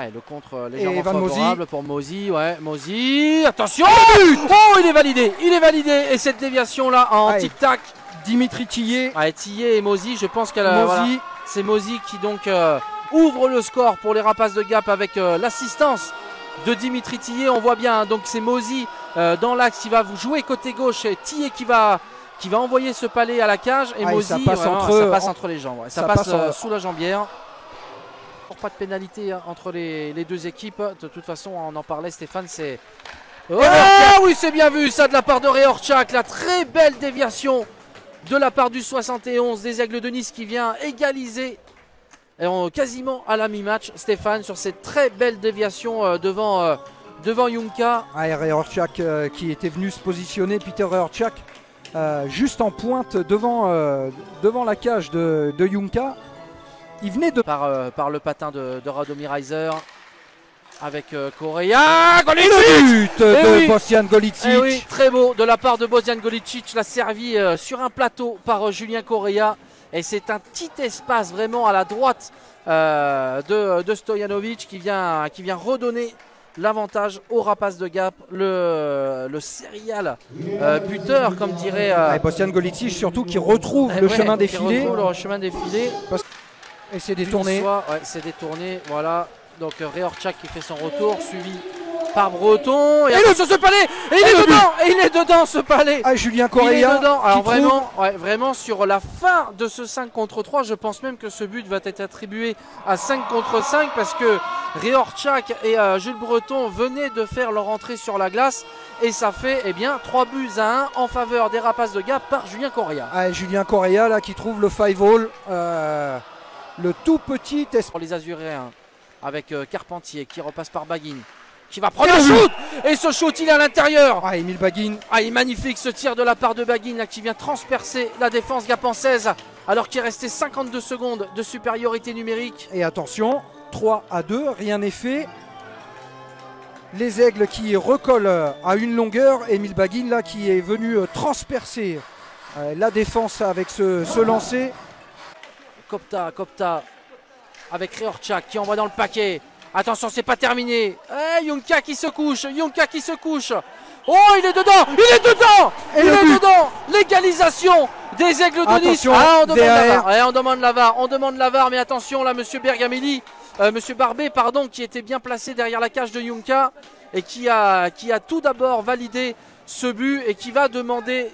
Ouais, le contre légèrement Van favorable pour Mozy. Ouais, Mozy, attention. Oh, il est validé. Il est validé. Et cette déviation là en tic-tac. Dimitri Tillet. Ouais, Tillet et Mozy, je pense qu'elle voilà, c'est Mozy qui donc ouvre le score pour les Rapaces de Gap avec l'assistance de Dimitri Tillet. On voit bien, donc c'est Mozy dans l'axe qui va jouer côté gauche. Et Tillet qui va envoyer ce palais à la cage. Et Mozy, ça passe, ça passe entre les jambes. Ouais. Ça passe sous la jambière. Pas de pénalité entre les deux équipes. De toute façon, on en parlait, Stéphane, c'est... Oh oui, c'est bien vu ça de la part de Réorchak. La très belle déviation de la part du 71 des Aigles de Nice qui vient égaliser quasiment à la mi-match, Stéphane, sur cette très belle déviation devant Yunka. Réorchak qui était venu se positionner, Peter Réorchak juste en pointe devant la cage de Yunka. Il venait de... Par le patin de Radomir Reiser avec Correa. Golicic de Bojan Golicic. Oui, très beau de la part de Bojan Golicic, l'a servi sur un plateau par Julien Correa. Et c'est un petit espace vraiment à la droite de Stojanovic qui vient redonner l'avantage aux Rapaces de Gap, le serial buteur comme dirait Bojan Golicic surtout qui retrouve le chemin défilé. Et c'est détourné. C'est détourné, voilà. Donc Réorchak qui fait son retour, suivi par Breton. Et attention ce palais. Et il est dedans. Et il est dedans ce palais. Julien Correa. Il est dedans. Alors vraiment sur la fin de ce 5 contre 3, je pense même que ce but va être attribué à 5 contre 5 parce que Réorchak et Jules Breton venaient de faire leur entrée sur la glace. Et ça fait 3-1 en faveur des Rapaces de Gap par Julien Correa. Julien Correa là qui trouve le 5-hole. Le tout petit pour les Azuréens avec Carpentier qui repasse par Baguin qui va prendre un shoot et ce shoot il est à l'intérieur. Emile Baguin. Il est magnifique ce tir de la part de Baguin là, qui vient transpercer la défense gapençaise alors qu'il restait 52 secondes de supériorité numérique. Et attention, 3-2, rien n'est fait. Les Aigles qui recollent à une longueur. Emile Baguin là qui est venu transpercer la défense avec ce lancer. Kopta avec Réorchak qui envoie dans le paquet. Attention, c'est pas terminé. Yunka qui se couche. Oh, il est dedans. Il est dedans. L'égalisation des Aigles de Nice. On demande la VAR. Mais attention là, monsieur Bergamelli, monsieur Barbet, pardon, qui était bien placé derrière la cage de Yunka et qui a tout d'abord validé ce but et qui va demander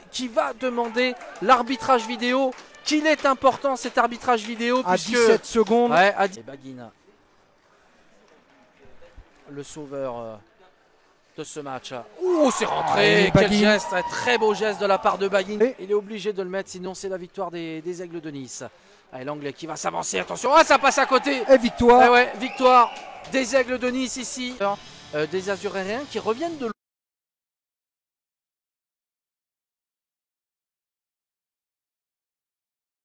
l'arbitrage vidéo. Qu'il est important cet arbitrage vidéo à 17 secondes. Baguin, le sauveur de ce match. Oh, c'est rentré. Quel geste, un très beau geste de la part de Baguin. Il est obligé de le mettre, sinon c'est la victoire des Aigles de Nice. L'Anglais qui va s'avancer, attention, ça passe à côté. Et victoire. Victoire des Aigles de Nice ici. Des Azuréens qui reviennent de